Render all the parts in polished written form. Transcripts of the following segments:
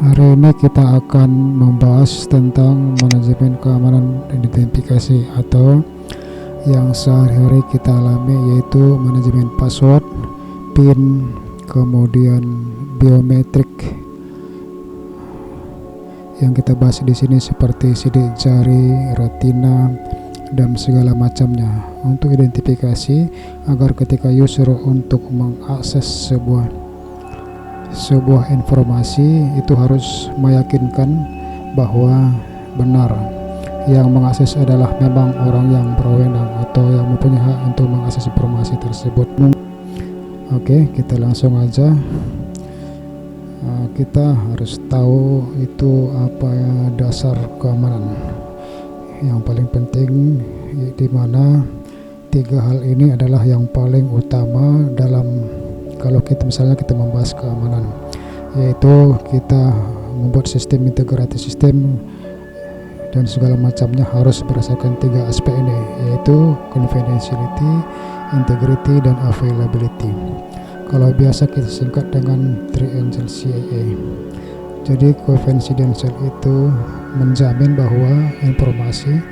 Hari ini kita akan membahas tentang manajemen keamanan identifikasi atau yang sehari-hari kita alami, yaitu manajemen password, PIN, kemudian biometrik. Yang kita bahas di sini seperti sidik jari, retina, dan segala macamnya untuk identifikasi agar ketika user untuk mengakses sebuah informasi itu harus meyakinkan bahwa benar yang mengakses adalah memang orang yang berwenang atau yang mempunyai hak untuk mengakses informasi tersebut. Oke, kita langsung aja. Kita harus tahu itu apa ya, dasar keamanan yang paling penting, di mana tiga hal ini adalah yang paling utama dalam kalau kita membahas keamanan, yaitu kita membuat sistem integrated sistem dan segala macamnya harus berdasarkan tiga aspek ini, yaitu confidentiality, integrity, dan availability. Kalau biasa kita singkat dengan triangle CIA. Jadi confidential itu menjamin bahwa informasi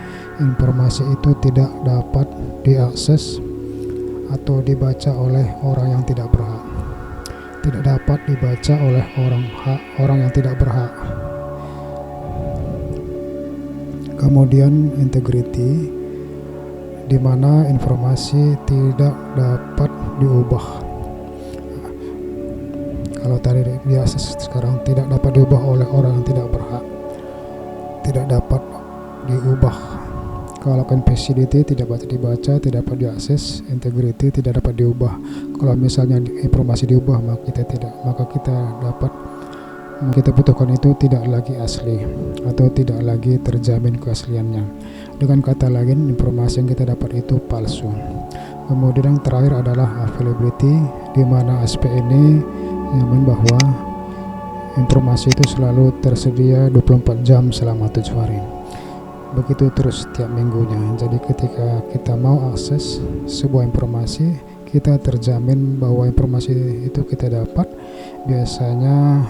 itu tidak dapat diakses atau dibaca oleh orang yang tidak berhak. Tidak dapat dibaca oleh orang yang tidak berhak. Kemudian integrity, di mana informasi tidak dapat diubah. Kalau tadi biasa, sekarang tidak dapat diubah oleh orang yang tidak berhak. Tidak dapat diubah. Kalau confidentiality tidak dapat dibaca, tidak dapat diakses, integrity tidak dapat diubah. Kalau misalnya informasi diubah, maka kita butuhkan itu tidak lagi asli atau tidak lagi terjamin keasliannya. Dengan kata lain, informasi yang kita dapat itu palsu. Kemudian yang terakhir adalah availability, di mana aspek ini menjamin bahwa informasi itu selalu tersedia 24 jam selama 7 hari. Begitu terus setiap minggunya. Jadi ketika kita mau akses sebuah informasi, kita terjamin bahwa informasi itu kita dapat. Biasanya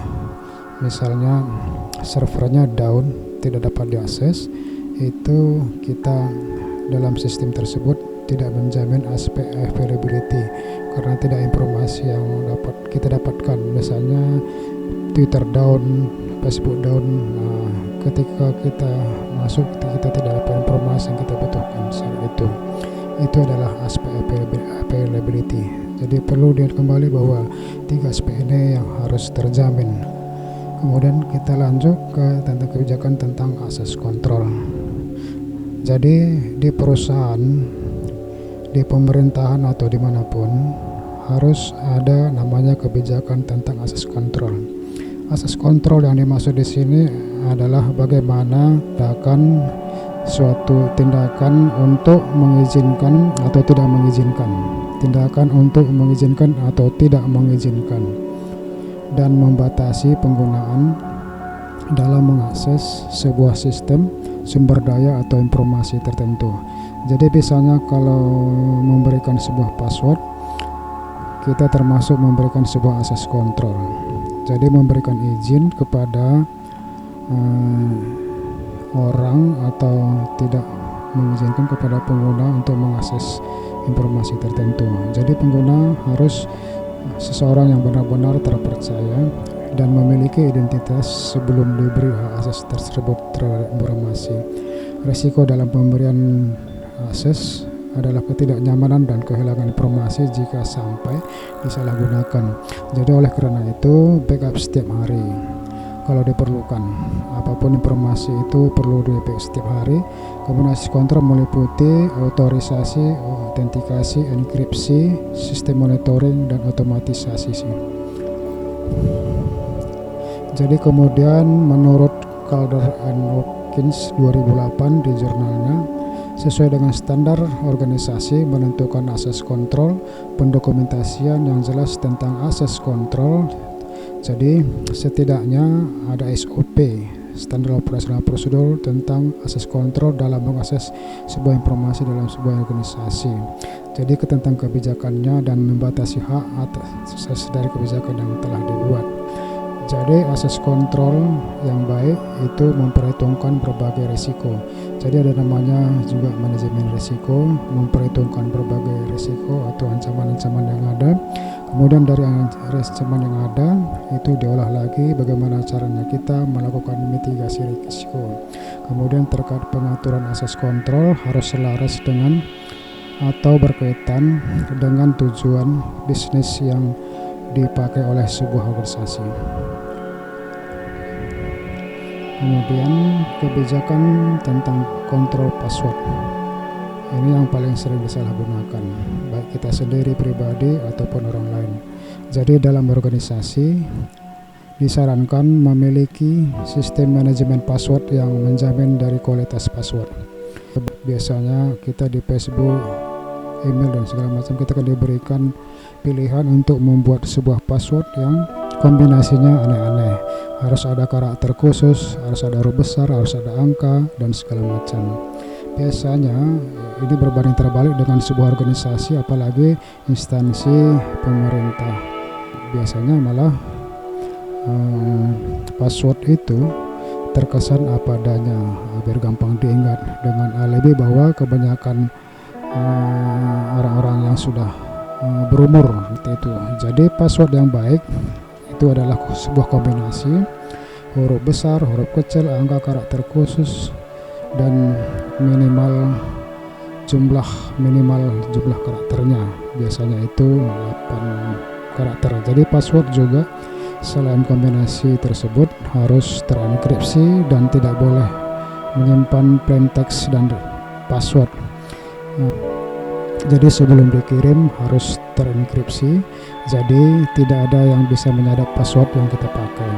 misalnya servernya down, tidak dapat diakses, itu kita dalam sistem tersebut tidak menjamin aspek availability, karena tidak informasi yang dapat kita dapatkan. Misalnya Twitter down, Facebook down, ketika kita masuk kita tidak dapat informasi yang kita butuhkan saat itu adalah aspek availability. Jadi perlu dilihat kembali bahwa tiga aspek ini yang harus terjamin. Kemudian kita lanjut ke tentang kebijakan tentang access control. Jadi di perusahaan, di pemerintahan atau dimanapun harus ada namanya kebijakan tentang access control. Access control yang dimaksud di sini adalah bagaimana suatu tindakan untuk mengizinkan atau tidak mengizinkan, tindakan untuk mengizinkan atau tidak mengizinkan, dan membatasi penggunaan dalam mengakses sebuah sistem, sumber daya atau informasi tertentu. Jadi misalnya kalau memberikan sebuah password, kita termasuk memberikan sebuah access control. Jadi memberikan izin kepada orang atau tidak mengizinkan kepada pengguna untuk mengakses informasi tertentu. Jadi pengguna harus seseorang yang benar-benar terpercaya dan memiliki identitas sebelum diberi hak akses tersebut terhadap informasi. Risiko dalam pemberian akses adalah ketidaknyamanan dan kehilangan informasi jika sampai disalahgunakan. Jadi oleh karena itu backup setiap hari kalau diperlukan. Apapun informasi itu perlu di backup setiap hari. Kemudian kontrol meliputi otorisasi, autentikasi, enkripsi, sistem monitoring, dan otomatisasi. Jadi kemudian menurut Calder and Watkins 2008 di jurnalnya, sesuai dengan standar organisasi menentukan access control, pendokumentasian yang jelas tentang access control. Jadi setidaknya ada SOP, standar operasional prosedur tentang access control dalam mengakses sebuah informasi dalam sebuah organisasi. Jadi tentang kebijakannya dan membatasi hak atas dari kebijakan yang telah dibuat. Jadi akses kontrol yang baik itu memperhitungkan berbagai risiko. Jadi ada namanya juga manajemen risiko, memperhitungkan berbagai risiko atau ancaman-ancaman yang ada. Kemudian dari ancaman yang ada itu diolah lagi bagaimana caranya kita melakukan mitigasi risiko. Kemudian terkait pengaturan akses kontrol harus selaras dengan atau berkaitan dengan tujuan bisnis yang dipakai oleh sebuah organisasi. Kemudian kebijakan tentang kontrol password. Ini yang paling sering disalahgunakan, baik kita sendiri pribadi ataupun orang lain. Jadi dalam organisasi disarankan memiliki sistem manajemen password yang menjamin dari kualitas password. Biasanya kita di Facebook, email dan segala macam kita akan diberikan pilihan untuk membuat sebuah password yang kombinasinya aneh-aneh. Harus ada karakter khusus, harus ada huruf besar, harus ada angka dan segala macam. Biasanya ini berbanding terbalik dengan sebuah organisasi, apalagi instansi pemerintah. Biasanya malah password itu terkesan apa adanya biar gampang diingat, dengan alibi bahwa kebanyakan orang-orang yang sudah berumur seperti itu. Jadi password yang baik itu adalah sebuah kombinasi huruf besar, huruf kecil, angka, karakter khusus, dan minimal jumlah karakternya. Biasanya itu 8 karakter. Jadi password juga selain kombinasi tersebut harus terenkripsi dan tidak boleh menyimpan plain text dan password. Jadi sebelum dikirim harus terenkripsi, jadi tidak ada yang bisa menyadap password yang kita pakai.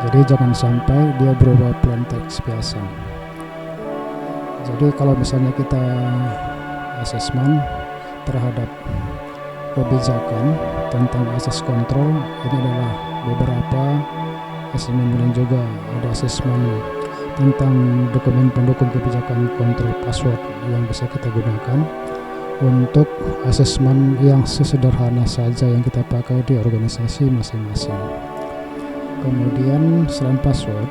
Jadi jangan sampai dia berubah plain text biasa. Jadi kalau misalnya kita asesmen terhadap kebijakan tentang akses kontrol, ini adalah beberapa asesmen, dan juga ada asesmen tentang dokumen pendukung kebijakan kontrol password yang bisa kita gunakan untuk asesmen yang sesederhana saja yang kita pakai di organisasi masing-masing. Kemudian selain password,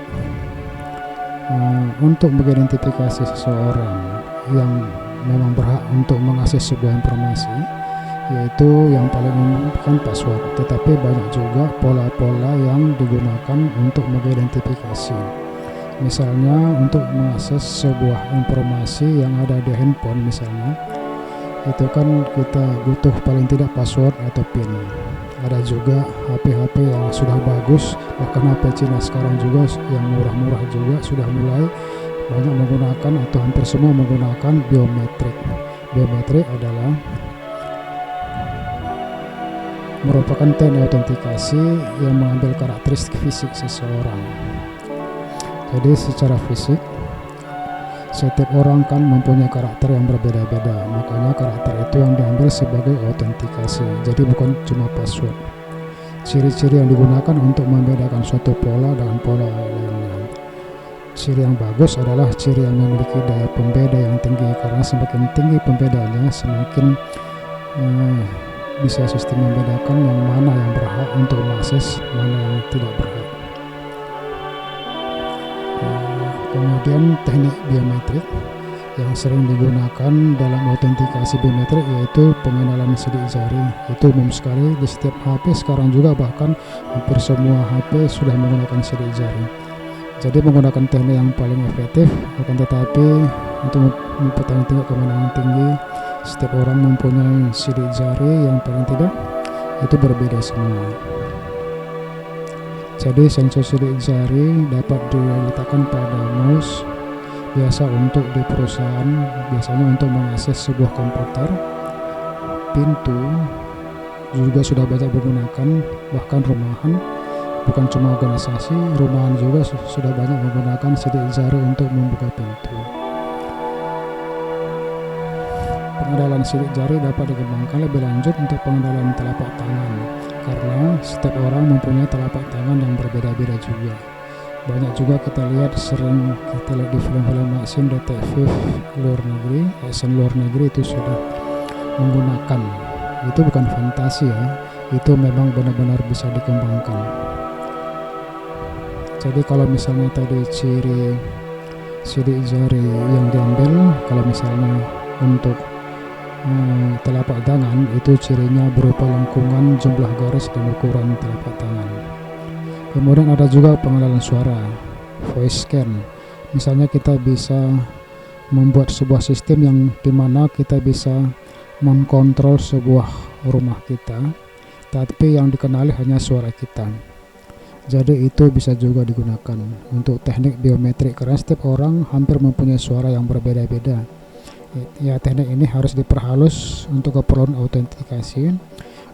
untuk mengidentifikasi seseorang yang memang berhak untuk mengakses sebuah informasi, yaitu yang paling umum kan password, tetapi banyak juga pola-pola yang digunakan untuk mengidentifikasi. Misalnya untuk mengakses sebuah informasi yang ada di handphone misalnya, itu kan kita butuh paling tidak password atau PIN. Ada juga HP-HP yang sudah bagus, bahkan HP Cina sekarang juga yang murah-murah juga sudah mulai banyak menggunakan atau hampir semua menggunakan biometrik. Biometrik adalah merupakan teknik autentikasi yang mengambil karakteristik fisik seseorang. Jadi secara fisik setiap orang kan mempunyai karakter yang berbeda-beda, makanya karakter itu yang diambil sebagai autentikasi. Jadi bukan cuma password. Ciri-ciri yang digunakan untuk membedakan suatu pola dengan pola lainnya. Ciri yang bagus adalah ciri yang memiliki daya pembeda yang tinggi, karena semakin tinggi pembedanya semakin bisa sistem membedakan yang mana yang berhak untuk mengakses, mana yang tidak berhak. Kemudian teknik biometrik yang sering digunakan dalam autentikasi biometrik yaitu pengenalan sidik jari. Itu umum sekali di setiap HP sekarang juga, bahkan hampir semua HP sudah menggunakan sidik jari. Jadi menggunakan teknik yang paling efektif, akan tetapi untuk mempertahankan tingkat kemenangan tinggi, setiap orang mempunyai sidik jari yang paling tidak itu berbeda semua. Jadi sensor sidik jari dapat diletakkan pada mouse, biasa untuk di perusahaan, biasanya untuk mengakses sebuah komputer. Pintu juga sudah banyak digunakan, bahkan rumahan, bukan cuma organisasi, rumahan juga sudah banyak menggunakan sidik jari untuk membuka pintu. Pengenalan sidik jari dapat dikembangkan lebih lanjut untuk pengenalan telapak tangan, karena setiap orang mempunyai telapak tangan yang berbeda-beda juga. Banyak juga kita lihat, sering kita lihat di film-film action detektif luar negeri, action luar negeri itu sudah menggunakan. Itu bukan fantasi ya, itu memang benar-benar bisa dikembangkan. Jadi kalau misalnya tadi ciri sidik jari yang diambil, kalau misalnya untuk telapak tangan, itu cirinya berupa lengkungan, jumlah garis, dan ukuran telapak tangan. Kemudian ada juga pengenalan suara, voice scan. Misalnya kita bisa membuat sebuah sistem yang dimana kita bisa mengkontrol sebuah rumah kita, tapi yang dikenali hanya suara kita. Jadi itu bisa juga digunakan untuk teknik biometrik, karena setiap orang hampir mempunyai suara yang berbeda-beda. Ya, teknik ini harus diperhalus untuk keperluan autentikasi,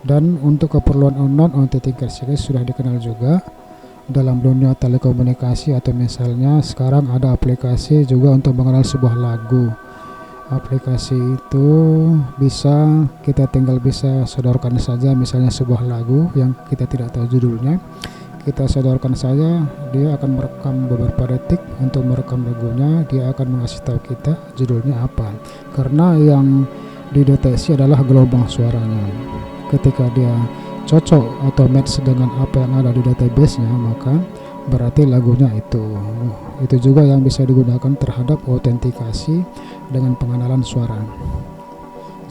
dan untuk keperluan non autentikasi sudah dikenal juga dalam dunia telekomunikasi, atau misalnya sekarang ada aplikasi juga untuk mengenal sebuah lagu. Aplikasi itu kita tinggal bisa sodorkan saja misalnya sebuah lagu yang kita tidak tahu judulnya, kita sodorkan saja, dia akan merekam beberapa detik untuk merekam lagunya, dia akan mengasih tahu kita judulnya apa, karena yang dideteksi adalah gelombang suaranya. Ketika dia cocok atau match dengan apa yang ada di database-nya, maka berarti lagunya itu juga yang bisa digunakan terhadap autentikasi dengan pengenalan suara.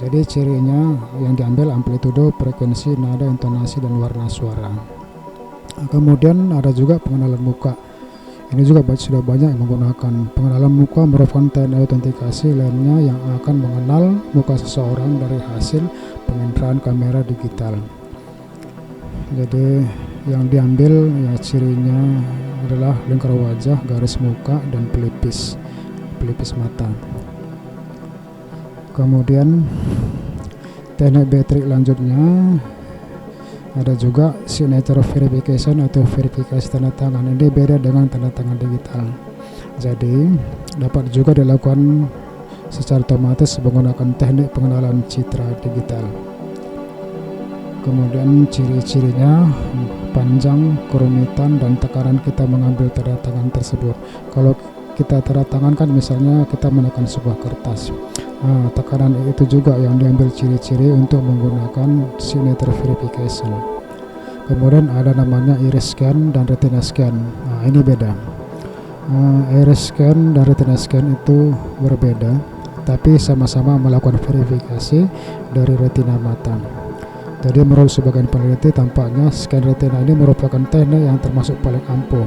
Jadi cirinya yang diambil amplitudo, frekuensi, nada, intonasi, dan warna suara. Kemudian ada juga pengenalan muka. Ini juga sudah banyak yang menggunakan pengenalan muka, merupakan teknik autentikasi lainnya yang akan mengenal muka seseorang dari hasil penginderaan kamera digital. Jadi yang diambil ya cirinya adalah lingkar wajah, garis muka, dan pelipis mata. Kemudian teknik biometrik lanjutnya ada juga signature verification atau verifikasi tanda tangan. Ini beda dengan tanda tangan digital. Jadi dapat juga dilakukan secara otomatis menggunakan teknik pengenalan citra digital. Kemudian ciri-cirinya panjang, kerumitan, dan tekanan kita mengambil tanda tangan tersebut. Kalau kita tanda tangan kan misalnya kita menekan sebuah kertas, tekanan itu juga yang diambil ciri-ciri untuk menggunakan signature verification. Kemudian ada namanya iris scan dan retina scan. Ini beda. Iris scan dan retina scan itu berbeda, tapi sama-sama melakukan verifikasi dari retina mata. Jadi menurut sebagian peneliti, tampaknya scan retina ini merupakan teknik yang termasuk paling ampuh,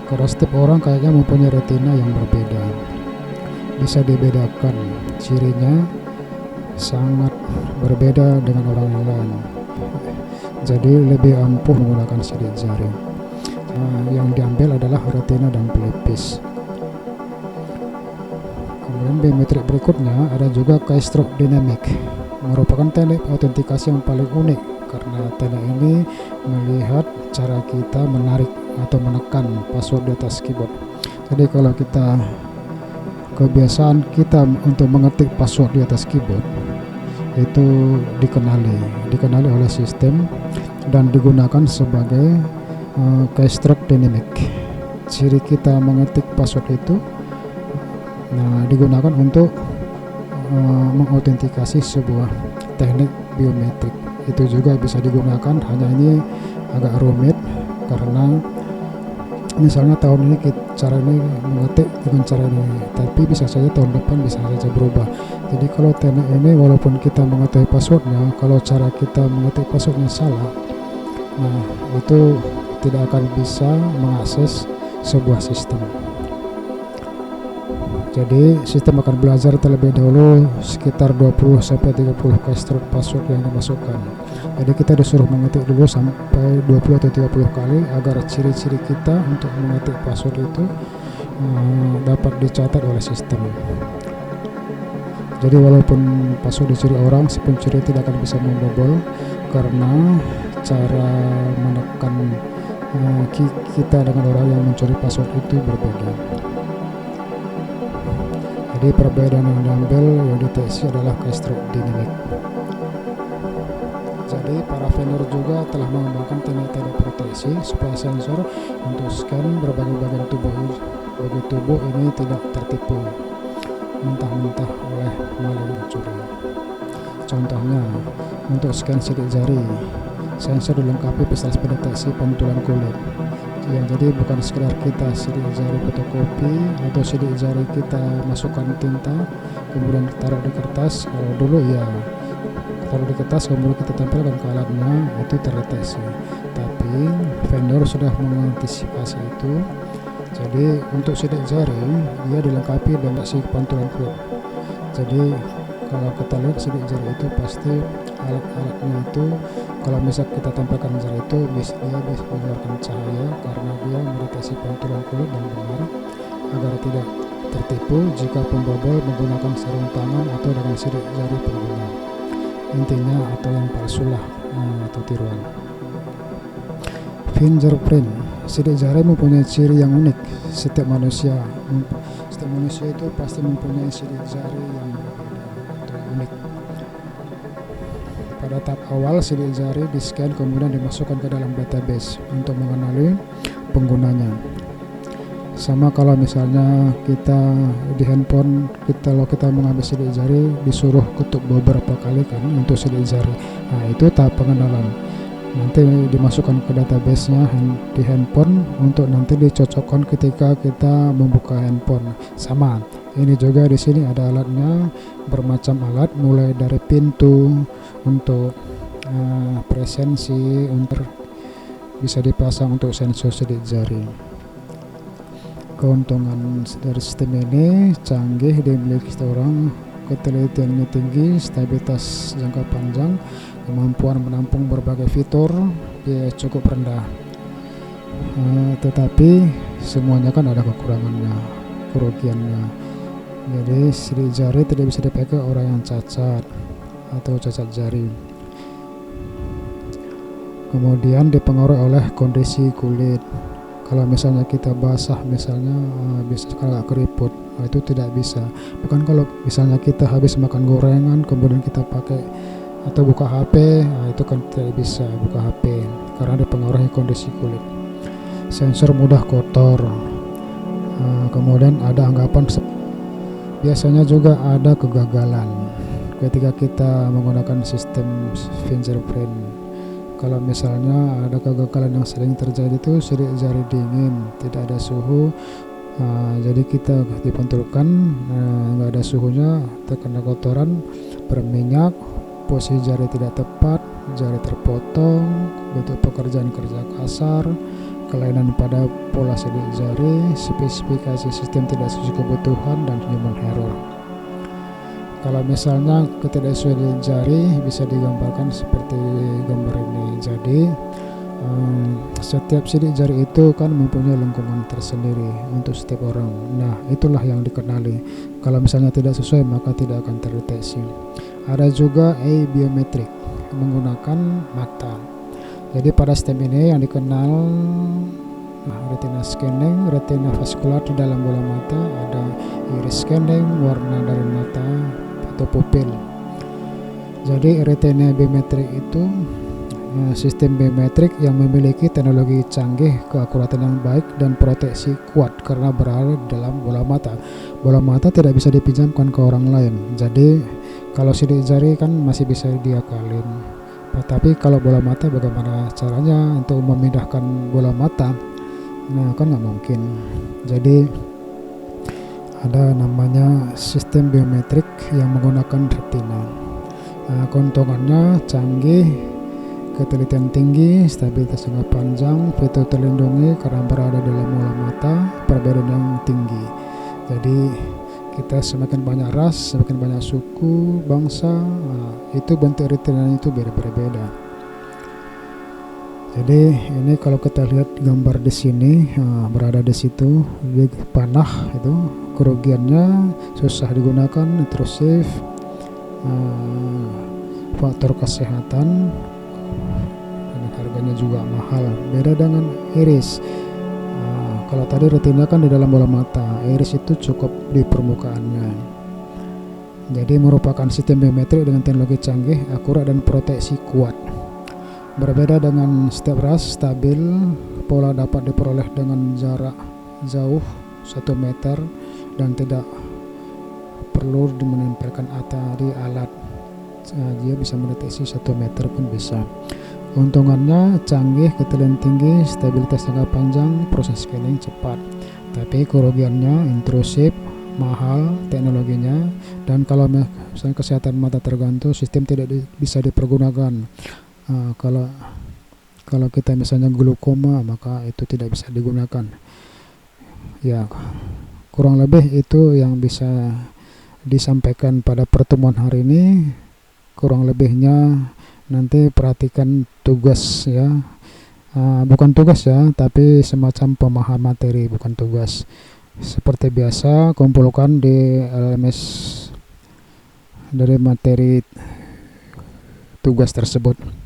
karena setiap orang kayaknya mempunyai retina yang berbeda. Bisa dibedakan, cirinya sangat berbeda dengan orang yang lain. Jadi lebih ampuh menggunakan sidik jari. Yang diambil adalah retina dan pelipis. Kemudian biometrik berikutnya ada juga keystroke dynamic, merupakan teknik autentikasi yang paling unik karena teknik ini melihat cara kita menarik atau menekan password di atas keyboard. Jadi kalau kita kebiasaan kita untuk mengetik password di atas keyboard itu dikenali oleh sistem dan digunakan sebagai keystroke dynamic. Ciri kita mengetik password itu digunakan untuk mengautentikasi sebuah teknik biometrik. Itu juga bisa digunakan, hanya ini agak rumit karena misalnya tahun ini cara ini mengetik dengan cara ini, tapi bisa saja tahun depan bisa saja berubah. Jadi kalau teknik ini walaupun kita mengetahui passwordnya, kalau cara kita mengetik passwordnya salah, itu tidak akan bisa mengakses sebuah sistem. Jadi sistem akan belajar terlebih dahulu sekitar 20-30 keystroke password yang dimasukkan. Jadi kita disuruh mengetik dulu sampai 20 atau 30 kali agar ciri-ciri kita untuk mengetik password itu dapat dicatat oleh sistem. Jadi walaupun password dicuri orang, si pencuri tidak akan bisa membobol karena cara menekan kita dengan orang yang mencuri password itu berbeda. Jadi perbedaan yang diambil yang deteksi adalah keystroke dynamic. Jadi para vendor juga telah mengembangkan teknik-teknik proteksi supaya sensor untuk scan berbagai bagian tubuh ini tidak tertipu mentah-mentah oleh maling pencuri. Contohnya, untuk scan sidik jari, sensor dilengkapi proses pendeteksi pantulan kulit. Ya, jadi bukan sekedar kita sidik jari fotokopi atau sidik jari kita masukkan tinta kemudian taruh di kertas. Kalau dulu ya taruh di kertas kemudian kita tempelkan ke alatnya, itu terdeteksi. Tapi vendor sudah mengantisipasi itu. Jadi untuk sidik jari dia dilengkapi dengan si pantulan kulit. Jadi kalau kita lihat sidik jari itu pasti alat-alatnya itu, kalau misal kita tempelkan jari itu dia bisa mengeluarkan cahaya karena dia mendeteksi pantulan kulit dan benar, agar tidak tertipu jika pembobol menggunakan sarung tangan atau dengan sidik jari pengguna. Intinya atau yang palsu lah atau tiruan. Fingerprint, sidik jari mempunyai ciri yang unik. Setiap manusia itu pasti mempunyai sidik jari yang berbeda atau unik. Pada tahap awal sidik jari di-scan kemudian dimasukkan ke dalam database untuk mengenali penggunanya. Sama kalau misalnya kita di handphone kalau kita mengambil sidik jari disuruh ketuk beberapa kali kan untuk sidik jari. Nah, itu tahap pengenalan. Nanti dimasukkan ke database-nya di handphone untuk nanti dicocokkan ketika kita membuka handphone. Sama, ini juga di sini ada alatnya, bermacam alat mulai dari pintu untuk presensi, untuk bisa dipasang untuk sensor sidik jari. Keuntungan dari sistem ini canggih, dimiliki orang, ketelitiannya tinggi, stabilitas jangka panjang, kemampuan menampung berbagai fitur, biaya cukup rendah. Tetapi semuanya kan ada kekurangannya, kerugiannya. Jadi sidik jari tidak bisa dipakai orang yang cacat atau cacat jari. Kemudian dipengaruhi oleh kondisi kulit. Kalau misalnya kita basah, misalnya bisa agak keriput, itu tidak bisa. Bahkan kalau misalnya kita habis makan gorengan kemudian kita pakai atau buka HP, itu kan tidak bisa buka HP karena dipengaruhi kondisi kulit. Sensor mudah kotor. Kemudian ada anggapan biasanya juga ada kegagalan ketika kita menggunakan sistem fingerprint. Kalau misalnya ada kegagalan yang sering terjadi itu sidik jari dingin, tidak ada suhu, jadi kita dipantulkan, nggak ada suhunya, terkena kotoran, berminyak, posisi jari tidak tepat, jari terpotong, bentuk pekerjaan kerja kasar, kelainan pada pola sidik jari, spesifikasi sistem tidak sesuai kebutuhan, dan human error. Kalau misalnya ketidaksesuaian jari bisa digambarkan seperti gambar ini. Jadi setiap sidik jari itu kan mempunyai lengkungan tersendiri untuk setiap orang. Nah, itulah yang dikenali. Kalau misalnya tidak sesuai maka tidak akan terdeteksi. Ada juga biometrik menggunakan mata. Jadi pada sistem ini yang dikenal retina scanning, retina vaskular di dalam bola mata, ada iris scanning, warna dari mata atau pupil. Jadi retina biometrik itu sistem biometrik yang memiliki teknologi canggih, keakuratan yang baik, dan proteksi kuat karena berada di dalam bola mata. Bola mata tidak bisa dipinjamkan ke orang lain. Jadi kalau sidik jari kan masih bisa diakalin. Tetapi kalau bola mata bagaimana caranya untuk memindahkan bola mata? Nah, kan nggak mungkin. Jadi ada namanya sistem biometrik yang menggunakan retina. Keuntungannya canggih, ketelitian tinggi, stabilitas jangka panjang, fitur terlindungi karena berada dalam bola mata, perbedaan yang tinggi. Jadi kita semakin banyak ras, semakin banyak suku, bangsa, itu bentuk retina itu beda-beda. Jadi ini kalau kita lihat gambar di sini, berada di situ, di panah itu. Kerugiannya susah digunakan, intrusif, faktor kesehatan, dan harganya juga mahal. Beda dengan iris. Kalau tadi retina kan di dalam bola mata, iris itu cukup di permukaannya. Jadi merupakan sistem biometrik dengan teknologi canggih, akurat, dan proteksi kuat. Berbeda dengan setiap ras, stabil, pola dapat diperoleh dengan jarak jauh 1 meter dan tidak perlu menempelkan di alat. Dia bisa mendeteksi 1 meter pun bisa. Keuntungannya canggih, ketelitian tinggi, stabilitas jangka panjang, proses scaling cepat. Tapi kerugiannya intrusif, mahal teknologinya, dan kalau misalnya kesehatan mata terganggu, sistem tidak bisa dipergunakan. Kalau kita misalnya glaukoma, maka itu tidak bisa digunakan. Ya, kurang lebih itu yang bisa disampaikan pada pertemuan hari ini. Kurang lebihnya nanti perhatikan tugas ya, bukan tugas ya, tapi semacam pemahaman materi, bukan tugas. Seperti biasa, kumpulkan di LMS dari materi tugas tersebut.